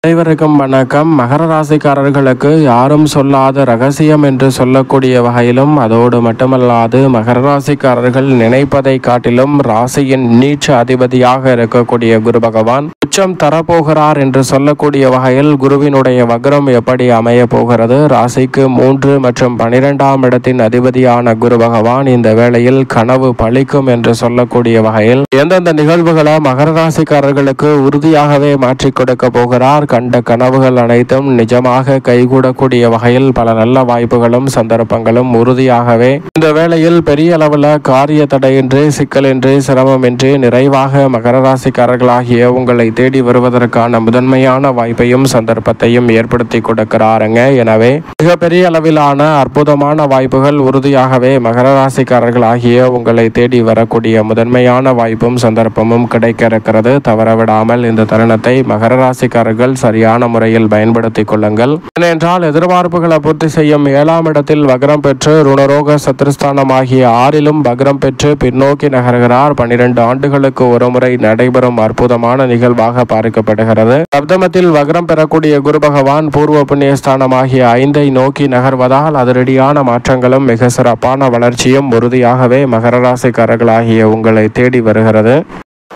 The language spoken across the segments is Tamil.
அனைவருக்கும் வணக்கம். மகர ராசிக்காரர்களுக்கு யாரும் சொல்லாத ரகசியம் என்று சொல்லக்கூடிய வகையிலும், அதோடு மட்டுமல்லாது மகர ராசிக்காரர்கள் நினைப்பதை காட்டிலும் ராசியின் நீச்ச அதிபதியாக இருக்கக்கூடிய குரு பகவான் உச்சம் தரப்போகிறார் என்று சொல்லக்கூடிய வகையில் குருவினுடைய வக்ரம் எப்படி அமைய போகிறது, ராசிக்கு 3 மற்றும் 12ஆம் இடத்தின் அதிபதியான குரு பகவான் இந்த வேளையில் கனவு பலிக்கும் என்று சொல்லக்கூடிய வகையில் எந்தெந்த நிகழ்வுகளை மகர ராசிக்காரர்களுக்கு உறுதியாகவே மாற்றிக் கொடுக்க போகிறார், கண்ட கனவுகள் அனைத்தும் நிஜமாக கைகூடக்கூடிய வகையில் பல நல்ல வாய்ப்புகளும் சந்தர்ப்பங்களும் உறுதியாகவே இந்த வேளையில் பெரிய அளவில் காரிய தடையின்றி சிக்கலின்றி சிரமமின்றி நிறைவாக மகர ராசிக்காரர்களாகிய உங்களை தேடி வருவதற்கான முதன்மையான வாய்ப்பையும் சந்தர்ப்பத்தையும் ஏற்படுத்தி கொடுக்கிறாருங்க. எனவே மிகப்பெரிய அளவிலான அற்புதமான வாய்ப்புகள் உறுதியாகவே மகர ராசிக்காரர்களாகிய உங்களை தேடி வரக்கூடிய முதன்மையான வாய்ப்பும் சந்தர்ப்பமும் கிடைக்க இருக்கிறது. தவறவிடாமல் இந்த தருணத்தை மகர ராசிக்காரர்கள் சரியான முறையில் பயன்படுத்திக் கொள்ளுங்கள். ஏனென்றால் எதிர்பார்ப்புகளை பூர்த்தி செய்யும் 7ஆம் இடத்தில் வக்ரம் பெற்று ருணரோக சத்ருஸ்தானம் ஆகிய 6லும் வக்ரம் பெற்று பின்னோக்கி நகர்கிறார். 12 ஆண்டுகளுக்கு ஒரு முறை நடைபெறும் அற்புதமான நிகழ்வாக பார்க்கப்படுகிறது. சப்தமத்தில் வக்ரம் பெறக்கூடிய குரு பகவான் பூர்வ புண்ணியஸ்தானம் ஆகிய 5ஐ நோக்கி நகர்வதால் அதிரடியான மாற்றங்களும் மிக சிறப்பான வளர்ச்சியும் உறுதியாகவே மகர ராசிக்காரர்களாகிய உங்களை தேடி வருகிறது.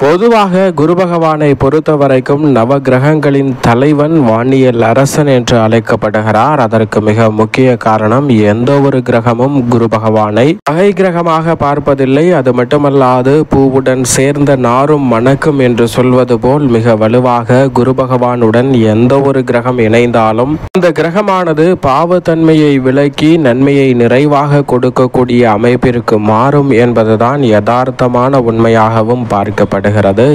பொதுவாக குரு பகவானை பொறுத்த வரைக்கும் நவ கிரகங்களின் தலைவன் வானியல் அரசன் என்று அழைக்கப்படுகிறார். அதற்கு மிக முக்கிய காரணம், எந்த ஒரு கிரகமும் குரு பகவானை பகை கிரகமாக பார்ப்பதில்லை. அது மட்டுமல்லாது பூவுடன் சேர்ந்த நாரும் மணக்கும் என்று சொல்வது போல் மிக வலுவாக குரு பகவானுடன் எந்த ஒரு கிரகம் இணைந்தாலும் அந்த கிரகமானது பாவத்தன்மையை விலக்கி நன்மையை நிறைவாக கொடுக்கக்கூடிய அமைப்பிற்கு மாறும் என்பதுதான் யதார்த்தமான உண்மையாகவும் பார்க்கப்படுகிறது.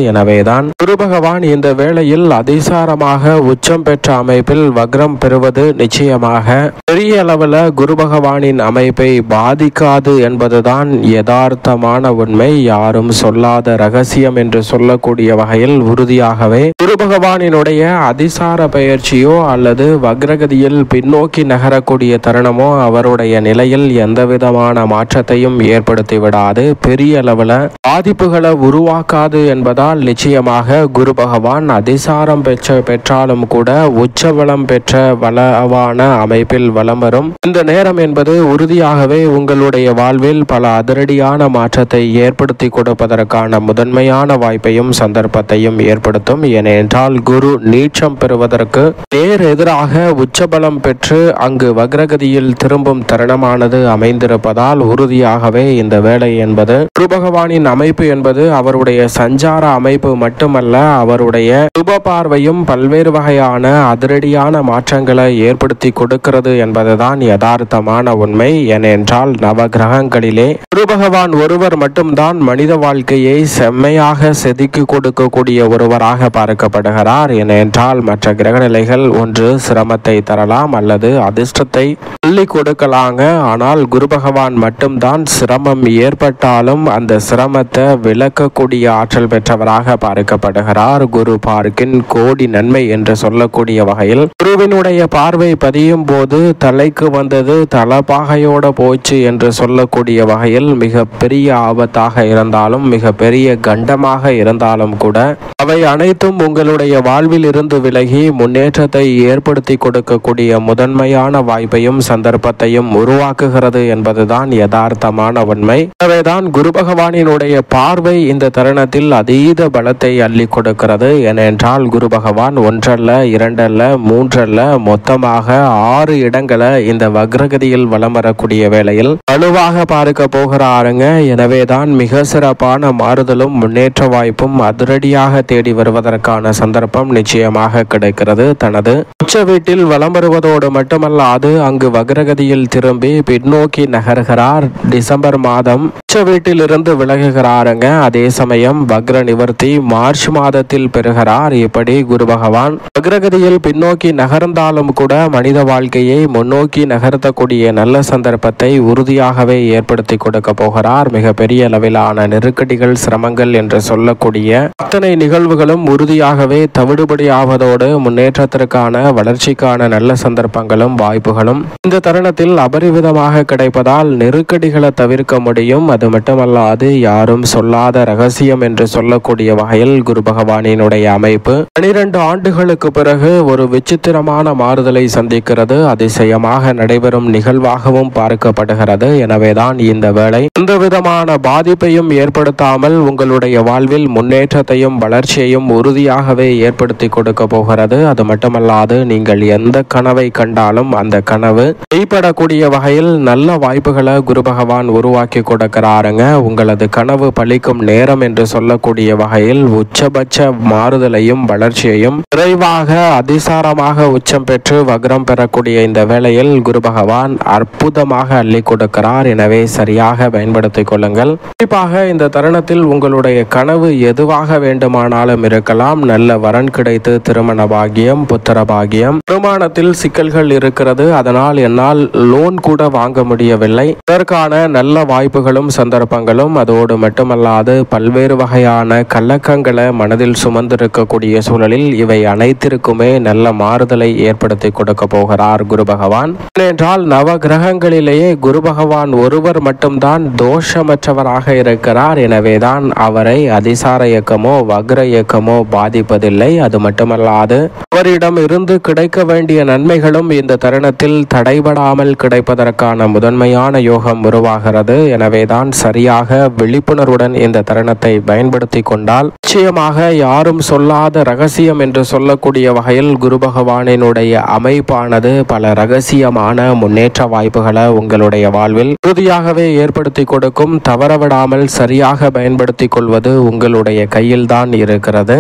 எனவேதான் குரு பகவான் இந்த வேளையில் அதிசாரமாக உச்சம் பெற்ற அமைப்பில் வக்ரம் பெறுவது நிச்சயமாக பெரிய அளவில் குரு பகவானின் அமைப்பை பாதிக்காது என்பதுதான் யதார்த்தமான உண்மை. யாரும் சொல்லாத ரகசியம் என்று சொல்லக்கூடிய வகையில் உறுதியாகவே குரு பகவானினுடைய அதிசார பயிற்சியோ அல்லது வக்ரகதியில் பின்னோக்கி நகரக்கூடிய தருணமோ அவருடைய நிலையில் எந்தவிதமான மாற்றத்தையும் ஏற்படுத்தி விடாது, பெரிய அளவில் பாதிப்புகளை உருவாக்காது என்பதால் நிச்சயமாக குரு பகவான் அதிசாரம் பெற்றாலும் கூட உச்சபலம் பெற்ற வளவான அமைப்பில் வலம் வரும் இந்த நேரம் என்பது உறுதியாகவே உங்களுடைய வாழ்வில் பல அதிரடியான மாற்றத்தை ஏற்படுத்தி கொடுப்பதற்கான முதன்மையான வாய்ப்பையும் சந்தர்ப்பத்தையும் ஏற்படுத்தும். ஏனென்றால் குரு நீச்சம் பெறுவதற்கு நேர் எதிராக உச்சபலம் பெற்று அங்கு வக்ரகதியில் திரும்பும் தருணமானது அமைந்திருப்பதால் உறுதியாகவே இந்த வேலை என்பது குரு பகவானின் அமைப்பு என்பது அவருடைய சஞ்சார அமைப்பு மட்டுமல்ல, அவருடைய சுப பார்வையும் பல்வேறு வகையான அதிரடியான மாற்றங்களை ஏற்படுத்தி கொடுக்கிறது என்பதுதான் யதார்த்தமான உண்மை. ஏனென்றால் நவ கிரகங்களிலே குரு பகவான் ஒருவர் மட்டும்தான் மனித வாழ்க்கையை செம்மையாக செதுக்கி கொடுக்கக்கூடிய ஒருவராக பார்க்கப்படுகிறார். ஏனென்றால் மற்ற கிரகநிலைகள் ஒன்று சிரமத்தை தரலாம் அல்லது அதிர்ஷ்டத்தை அள்ளி கொடுக்கலாங்க. ஆனால் குரு பகவான் மட்டும்தான் சிரமம் ஏற்பட்டாலும் அந்த சிரமத்தை விளக்கக்கூடிய ஆற்றல் பெற்றவராக பார்க்கப்படுகிறார். குரு பார்க்கின் கோடி நன்மை என்று சொல்லக்கூடிய வகையில் குருவினுடைய பார்வை பதியும் போது தலைக்கு வந்தது தலப்பாகையோட போச்சு என்று சொல்லக்கூடிய வகையில் மிக பெரிய ஆபத்தாக இருந்தாலும் மிக பெரிய கண்டமாக இருந்தாலும் கூட அவை அனைத்தும் உங்களுடைய வாழ்வில் இருந்து விலகி முன்னேற்றத்தை ஏற்படுத்தி கொடுக்கக்கூடிய முதன்மையான வாய்ப்பையும் சந்தர்ப்பத்தையும் உருவாக்குகிறது என்பதுதான் யதார்த்தமான உண்மை. எனவேதான் குரு பகவானினுடைய பார்வை இந்த தருணத்தில் அதீத பலத்தை அள்ளி கொடுக்கிறது. ஏனென்றால் குரு பகவான் 1 அல்ல 2 அல்ல 3 அல்ல மொத்தமாக 6 இடங்களை இந்த வக்ரகதியில் வலம் வரக்கூடிய வேளையில் வலுவாக பார்க்க போகிறாருங்க. எனவேதான் மிக சிறப்பான மாறுதலும் முன்னேற்ற வாய்ப்பும் அதிரடியாக தேடி வருவதற்கான சந்தர்ப்பம் நிச்சயமாக கிடைக்கிறது. தனது உச்ச வீட்டில் வலம் வருவதோடு மட்டுமல்லாது அங்கு வக்ரகதியில் திரும்பி பின்னோக்கி நகர்கிறார். டிசம்பர் மாதம் உச்ச வீட்டில் இருந்து விலகுகிறாருங்க. அதே சமயம் வக்ர நிவர்த்தி மார்ச் மாதத்தில் பெறுகிறார். இப்படி குரு பகவான் வக்ரகதியில் பின்னோக்கி நகர்ந்தாலும் கூட மனித வாழ்க்கையை முன்னோக்கி நகர்த்தக்கூடிய நல்ல சந்தர்ப்பத்தை உறுதியாகவே ஏற்படுத்தி கொடுக்க போகிறார். மிக பெரிய அளவிலான நெருக்கடிகள் சிரமங்கள் என்று சொல்லக்கூடிய அத்தனை நிகழ்வுகளும் உறுதியாகவே தவிடுபடியாவதோடு முன்னேற்றத்திற்கான வளர்ச்சிக்கான நல்ல சந்தர்ப்பங்களும் வாய்ப்புகளும் இந்த தருணத்தில் அபரிவிதமாக கிடைப்பதால் நெருக்கடிகளை தவிர்க்க முடியும். அது மட்டுமல்லாது யாரும் சொல்லாத ரகசியம் என்று சொல்லக்கூடிய வகையில் குரு பகவானினுடைய அமைப்பு 12 ஆண்டுகளுக்கு பிறகு ஒரு விசித்திரமான மாறுதலை சந்திக்கிறது. அதிசயமாக நடைபெறும் நிகழ்வாகவும் பார்க்கப்படுகிறது. எனவேதான் இந்த வேளை எந்த விதமான பாதிப்பையும் ஏற்படுத்தாமல் உங்களுடைய வாழ்வில் முன்னேற்றத்தையும் வளர்ச்சியையும் உறுதியாகவே ஏற்படுத்தி கொடுக்க போகிறது. அது மட்டுமல்லாது நீங்கள் எந்த கனவை கண்டாலும் அந்த கனவு மெய்ப்படக்கூடிய வகையில் நல்ல வாய்ப்புகளை குரு பகவான் உருவாக்கி கொடுக்கிறாருங்க. உங்களது கனவு பலிக்கும் நேரம் என்று சொல்லக்கூடிய வகையில் உச்சபட்ச மாறுதலையும் வளர்ச்சியையும் விரைவாக அதிசாரமாக உச்சம் பெற்று வக்ரம் பெறக்கூடிய இந்த வேளையில் குரு பகவான் அற்புதமாக அள்ளி கொடுக்கிறார். எனவே சரியாக பயன்படுத்திக் கொள்ளுங்கள். குறிப்பாக இந்த தருணத்தில் உங்களுடைய கனவு எதுவாக வேண்டுமானாலும் இருக்கலாம். நல்ல வரன் கிடைத்து திருமண பாகியம், புத்திர பாகியம், திருமணத்தில் சிக்கல்கள் இருக்கிறது, அதனால் என்னால் லோன் கூட வாங்க முடியவில்லை, இதற்கான நல்ல வாய்ப்புகளும் சந்தர்ப்பங்களும், அதோடு மட்டுமல்லாது பல்வேறு வகையான கலக்கங்களை மனதில் சுமந்திருக்கக்கூடிய சூழலில் இவை அனைத்திற்குமே நல்ல மாறுதலை ஏற்படுத்தி கொடுக்க போகிறார் குரு பகவான். ஏனென்றால் நவ கிரகங்களிலேயே குரு பகவான் ஒருவர் மட்டும்தான் தோஷமற்றவராக இருக்கிறார். எனவேதான் அவரை அதிசார இயக்கமோ வக்ர இயக்கமோ பாதிப்பதில்லை. அது மட்டுமல்லாது அவரிடம் இருந்து கிடைக்க வேண்டிய நன்மைகளும் இந்த தருணத்தில் தடைபடாமல் கிடைப்பதற்கான முதன்மையான யோகம் உருவாகிறது. எனவேதான் சரியாக விழிப்புணர்வுடன் இந்த தருணத்தை பயன்படுத்தி கொண்டால் நிச்சயமாக யாரும் சொல்லாத ரகசியம் என்று சொல்லக்கூடிய வகையில் குரு பகவானினுடைய அமைப்பானது பல ரகசியமான முன்னேற்ற வாய்ப்புகளை உங்களுடைய வாழ்வில் உறுதியாகவே ஏற்படுத்தி கொடுக்கும். தவறவிடாமல் சரியாக பயன்படுத்திக் கொள்வது உங்களுடைய கையில்தான் இருக்கிறது.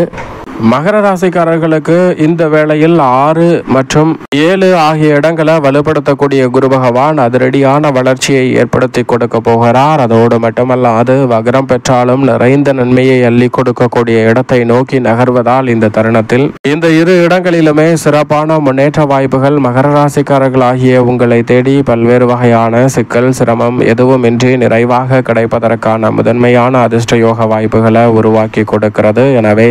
மகர ராசிக்காரர்களுக்கு இந்த வேளையில் 6 மற்றும் 7 ஆகிய இடங்களை வலுப்படுத்தக்கூடிய குரு பகவான் அதிரடியான வளர்ச்சியை ஏற்படுத்தி கொடுக்க போகிறார். அதோடு மட்டுமல்லாது வக்ரம் பெற்றாலும் நிறைந்த நன்மையை அள்ளி கொடுக்கக்கூடிய இடத்தை நோக்கி நகர்வதால் இந்த தருணத்தில் இந்த 2 இடங்களிலுமே சிறப்பான முன்னேற்ற வாய்ப்புகள் மகர ராசிக்காரர்கள் ஆகிய உங்களை தேடி பல்வேறு வகையான சிக்கல் சிரமம் எதுவுமின்றி நிறைவாக கிடைப்பதற்கான முதன்மையான அதிர்ஷ்ட யோக வாய்ப்புகளை உருவாக்கி கொடுக்கிறது. எனவே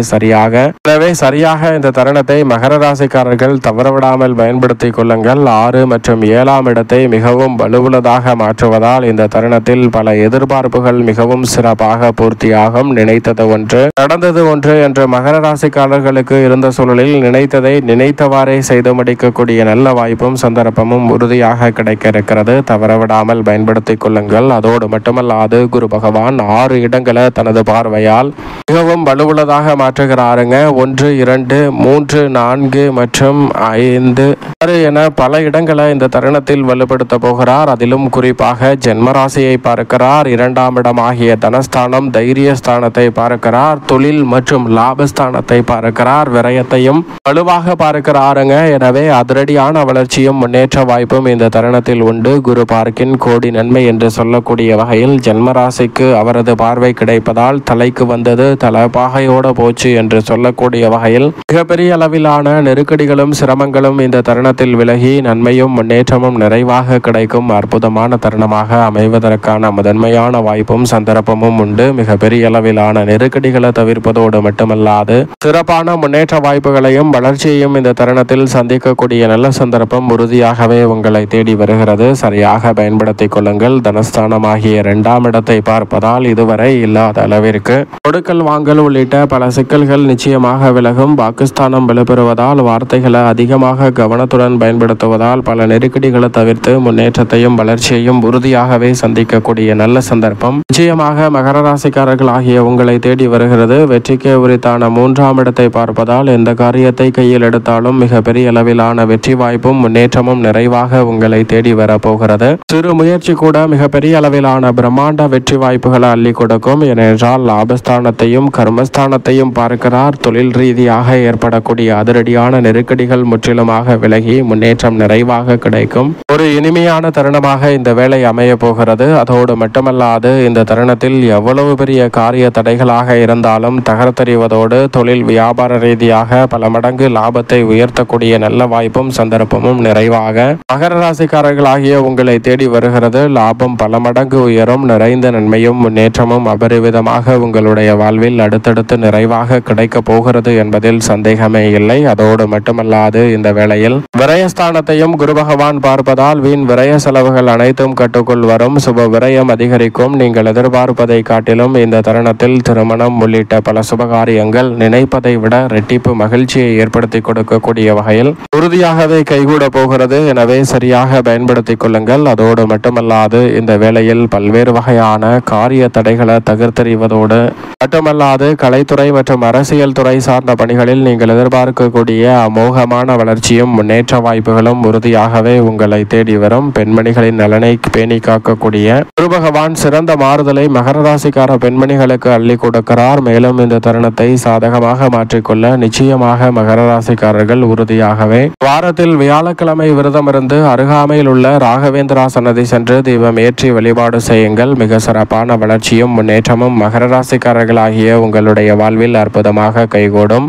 சரியாக இந்த தருணத்தை மகர ராசிக்காரர்கள் தவறவிடாமல் பயன்படுத்திக் கொள்ளுங்கள். 6 மற்றும் 7ஆம் இடத்தை மிகவும் வலுவுள்ளதாக மாற்றுவதால் இந்த தருணத்தில் பல எதிர்பார்ப்புகள் மிகவும் சிறப்பாக பூர்த்தியாகும். நினைத்தது ஒன்று நடந்தது ஒன்று என்ற மகர ராசிக்காரர்களுக்கு இருந்த சூழலில் நினைத்ததை நினைத்தவாறே செய்து முடிக்கக்கூடிய நல்ல வாய்ப்பும் சந்தர்ப்பமும் உறுதியாக கிடைக்க இருக்கிறது. தவறவிடாமல் பயன்படுத்திக் கொள்ளுங்கள். அதோடு மட்டுமல்லாது குரு பகவான் 6 இடங்களை தனது பார்வையால் மிகவும் வலுவுள்ளதாக மாற்றுகிறாருங்க. 1, 2, 3, 4 மற்றும் 5, 6 என பல இடங்களை இந்த தருணத்தில் வலுப்படுத்த போகிறார். அதிலும் குறிப்பாக ஜென்மராசியை பார்க்கிறார். 2ஆம் இடமாகிய தனஸ்தானம் தைரியஸ்தானத்தை பார்க்கிறார். தொழில் மற்றும் லாபஸ்தானத்தை பார்க்கிறார். விரயத்தையும் வலுவாக பார்க்கிறாருங்க. எனவே அதிரடியான வளர்ச்சியும் முன்னேற்ற வாய்ப்பும் இந்த தருணத்தில் உண்டு. குரு பார்க்கின் கோடி நன்மை என்று சொல்லக்கூடிய வகையில் ஜென்மராசிக்கு அவரது பார்வை கிடைப்பதால் தலைக்கு வந்தது தலப்பாகையோட போச்சு என்று சொல்லக்கூடிய வகையில் மிகப்பெரிய அளவிலான நெருக்கடிகளும் சிரமங்களும் இந்த தருணத்தில் விலகி நன்மையும் முன்னேற்றமும் நிறைவாக கிடைக்கும் அற்புதமான தருணமாக அமைவதற்கான முதன்மையான வாய்ப்பும் சந்தர்ப்பமும் உண்டு. மிகப்பெரிய அளவிலான நெருக்கடிகளை தவிர்ப்பதோடு மட்டுமல்லாது சிறப்பான முன்னேற்ற வாய்ப்புகளையும் வளர்ச்சியையும் இந்த தருணத்தில் சந்திக்கக்கூடிய நல்ல சந்தர்ப்பம் உறுதியாகவே உங்களை தேடி வருகிறது. சரியாக பயன்படுத்திக் கொள்ளுங்கள். தனஸ்தானமாகிய 2ஆம் இடத்தை பார்ப்பதால் இதுவரை இல்லாத அளவிற்கு கொடுக்கல் வாங்கல் உள்ளிட்ட பல சிக்கல்கள் நிச்சயமாக விலகும். பாகிஸ்தானம் வலுப்பெறுவதால் வார்த்தைகளை அதிகமாக கவனத்துடன் பயன்படுத்துவதால் பல நெருக்கடிகளை தவிர்த்து முன்னேற்றத்தையும் வளர்ச்சியையும் உறுதியாகவே சந்திக்கக்கூடிய நல்ல சந்தர்ப்பம் நிச்சயமாக மகர ராசிக்காரர்கள் ஆகிய உங்களை தேடி வருகிறது. வெற்றிக்கு உரித்தான 3ஆம் இடத்தை பார்ப்பதால் எந்த காரியத்தை கையில் எடுத்தாலும் மிக பெரிய அளவிலான வெற்றி வாய்ப்பும் முன்னேற்றமும் நிறைவாக உங்களை தேடி வரப்போகிறது. சிறு முயற்சி கூட மிகப்பெரிய அளவிலான பிரம்மாண்ட வெற்றி வாய்ப்புகளை அள்ளி கொடுக்கும். ஏனென்றால் லாபஸ்தானத்தையும் கர்மஸ்தானத்தையும் பார்க்கிறார். தொழில் ரீதியாக ஏற்படக்கூடிய அதிரடியான நெருக்கடிகள் முற்றிலுமாக விலகி உருவாகி முன்னேற்றம் நிறைவாக கிடைக்கும். ஒரு இனிமையான தருணமாக இந்த வேலை அமைய போகிறது. அதோடு மட்டுமல்லாது இந்த தருணத்தில் எவ்வளவு பெரிய காரிய தடைகளாக இருந்தாலும் தகர்த்தெறிவதோடு தொழில் வியாபார ரீதியாக பல மடங்கு லாபத்தை உயர்த்தக்கூடிய நல்ல வாய்ப்பும் சந்தர்ப்பமும் நிறைவாக மகர ராசிக்காரர்களாகிய உங்களை தேடி வருகிறது. லாபம் பல மடங்கு உயரும். நிறைந்த நன்மையும் முன்னேற்றமும் அபரிவிதமாக உங்களுடைய வாழ்வில் அடுத்தடுத்து நிறைவாக கிடைக்க போகிறது என்பதில் சந்தேகமே இல்லை. அதோடு மட்டுமல்லாது இந்த வேளையில் விரயஸ்தானத்தையும் குரு பகவான் பார்ப்பதால் வீண் விரய செலவுகள் அனைத்தும் கட்டுக்குள் வரும். சுப விரயம் அதிகரிக்கும். நீங்கள் எதிர்பார்ப்பதை காட்டிலும் இந்த தருணத்தில் திருமணம் உள்ளிட்ட பல சுபகாரியங்கள் நினைப்பதை விட இரட்டிப்பு மகிழ்ச்சியை ஏற்படுத்தி கொடுக்கக்கூடிய வகையில் உறுதியாகவே கைகூட போகிறது. எனவே சரியாக பயன்படுத்திக் கொள்ளுங்கள். அதோடு மட்டுமல்லாது இந்த வேளையில் பல்வேறு வகையான காரிய தடைகளை தகர்த்தெறிவதோடு மட்டுமல்லாது கலைத்துறை மற்றும் அரசியல் துறை சார்ந்த பணிகளில் நீங்கள் எதிர்பார்க்கக்கூடிய அமோகமான வளர்ச்சியும் முன்னேற்ற வாய்ப்புகளும் உறுதியாகவே உங்களை தேடி வரும். பெண்மணிகளின் நலனை பேணி காக்கக்கூடிய குரு பகவான் சிறந்த மாறுதலை மகர ராசிக்கார பெண்மணிகளுக்கு அள்ளி கொடுக்கிறார். மேலும் இந்த தருணத்தை சாதகமாக மாற்றிக்கொள்ள நிச்சயமாக மகர ராசிக்காரர்கள் உறுதியாகவே வாரத்தில் வியாழக்கிழமை விரதம் இருந்து அருகாமையில் உள்ள ராகவேந்திரா சன்னதி சென்று தீபம் ஏற்றி வழிபாடு செய்யுங்கள். மிக சிறப்பான வளர்ச்சியும் முன்னேற்றமும் மகர ராசிக்காரர்களாகிய உங்களுடைய வாழ்வில் அற்புதமாக கைகூடும்.